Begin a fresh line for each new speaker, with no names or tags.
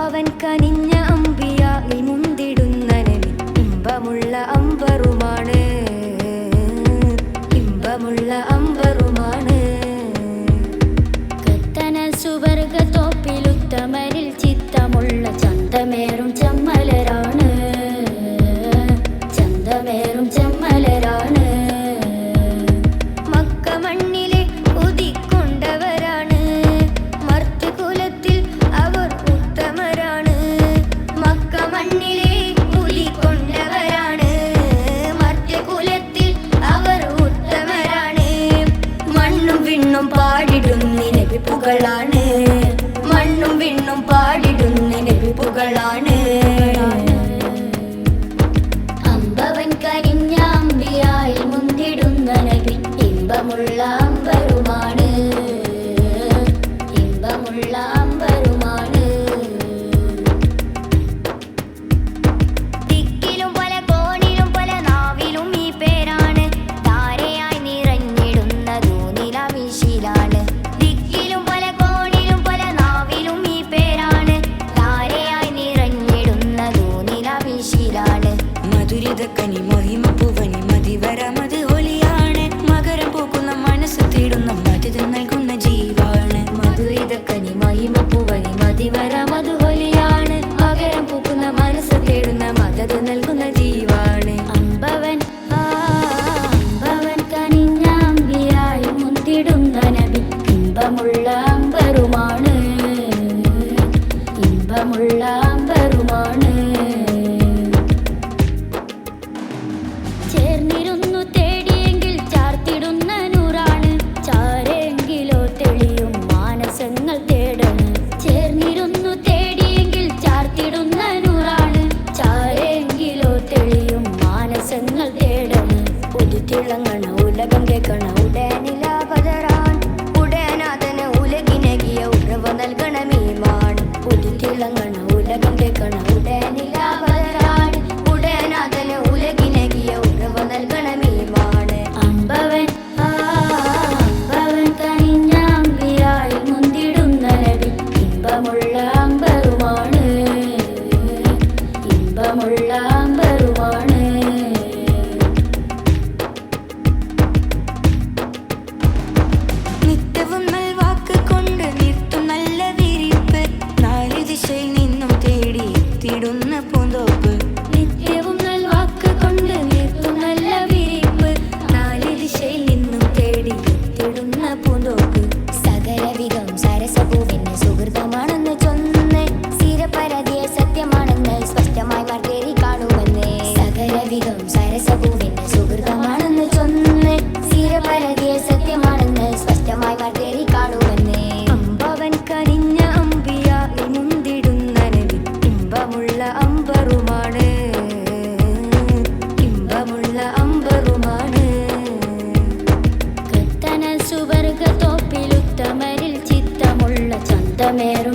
അമ്പാവൻ കനിഞ്ഞ അമ്പിയായി മുന്തിടുന്ന നബി ഇമ്പമുള്ള അമ്പറുമാണ്, ഇമ്പമുള്ള അമ്പറുമാണ്.
കത്തന സുവർഗ തോപ്പിലുത്തമരിൽ ചിത്തമുള്ള ചന്തമേറും ചമ്മലരാണ്, ചന്തമേറും ചമ്മലരാണ്.
മക്ക മണ്ണിലെ ഉദിക്കൊണ്ടവരാണ്, മർത്യകുലത്തിൽ അവർ ഉത്തമരാണ്. മക്ക മണ്ണിലെ ഉദിക്കൊണ്ടവരാണ്, മർത്യകുലത്തിൽ അവർ ഉത്തമരാണ്. മണ്ണും വിണ്ണും പാടിടുന്ന നബി പുകളാണ്, മണ്ണും വിണ്ണും പാടിടുന്ന നബി പുകളാണ്.
അമ്പവൻ കരിഞ്ഞ അമ്പിയായി മുന്തിടുന്ന നബി ഇമ്പമുള്ള അമ്പരുമാണ്, ഇമ്പമുള്ള അമ്പരുമാണ്.
ദിക്കിലും പല കോണിലും പല നാവിലും ഈ പേരാണ്, ധാരയായി നിറഞ്ഞിടുന്ന നിലാവിശിലാണ്. ദിക്കിലും പല കോണിലും പല നാവിലും ഈ പേരാണ്, ധാരയായി നിറഞ്ഞിടുന്ന നിലാവിശിലാണ്.
മധുരിതക്കനി മഹിമ പൂവനി മതിവര മത് ഹോലിയാണ്, മകരം പൂക്കുന്ന മനസ്സ് തേടുന്ന മധുര നൽകുന്ന ജീവാണ്.
മധുരിതക്കനി മഹിമ പൂവനി മതിവര മധുഹൊലിയാണ്, മകരം പൂക്കുന്ന മനസ്സ് തേടുന്ന മദത് നൽകുന്ന ജീവാണ്.
അമ്പവൻ അമ്പവൻ കനിഞ്ഞ അമ്പിയായി മുന്തിടുന്ന നബി ഇമ്പമുള്ള അമ്പരുമാണ്, ഇമ്പമുള്ള അമ്പരുമാണ്. ചേർന്നിരുന്നു തേടിയെങ്കിൽ ചാർത്തിടുന്ന നൂറാണ്, ചാരെങ്കിലോ തെളിയും മാനസങ്ങൾ തേടണ്. ചേർന്നിരുന്നു തേടിയെങ്കിൽ ചാർത്തിടുന്ന നൂറാണ്, ചാരെങ്കിലോ തെളിയും മാനസങ്ങൾ തേടണ്. ഉദിത്തിളങ്ങണ ഉലകം കേൾക്കണ ഉടനിലാപതരാൻ, ഉടനാഥന് ഉലകിനകിയ ഉറവ നൽകണമീമാണ്. ഉദിത്തിളങ്ങണ ഉലകം കേൾക്കണ ഉടനിലാപതരാൻ, ഉടനാഥന് ഉലകിനകിയ ഉറവ നൽകണമീമാണ്. അമ്പവൻ അമ്പവൻ കനിഞ്ഞ അമ്പിയായി മുന്തിടുന്ന നബി ഇമ്പമുള്ള അമ്പരുമാണ്, ഇമ്പമുള്ള അമ്പരുമാണ്.
നിത്യവും നൽവാക്ക് കൊണ്ട് നിർത്തും നല്ല വിരിപ്പ്, നാല് ദിശയിൽ നിന്നും തേടി എത്തിടുന്ന പൂന്തോപ്പ്.
നിത്യവും നൽവാക്ക് കൊണ്ട് നിർത്തും നല്ല വിരിപ്പ്, നാല് ദിശയിൽ നിന്നും തേടി എത്തിടുന്ന പൂന്തോപ്പ്. സകലവിധം സരസപൂവിന് സുഹൃതമാണെന്ന് ചൊന്ന്, സ്ഥിരപരതിയെ സത്യമാണെന്ന് സ്പഷ്ടമായി മർത്തേറി കാണുമെന്ന്. സകലവിധം സരസപൂവിന് സുഹൃതമാണെന്ന് ചൊന്ന്, സ്ഥിരപരതിയെ സത്യമാണെന്ന് സ്പഷ്ടമായി മർത്തേറി കാണുമെന്ന്. അമ്പവൻ കനിഞ്ഞ അമ്പിയായി മുന്തിടുന്ന നബി ഇമ്പമുള്ള അമ്പറുമാണ്, ഇമ്പമുള്ള അമ്പറുമാണ്.
കത്തന സുവർഗ തോപ്പിലുത്തമരിൽ ചിത്തമുള്ള ചന്തമേറും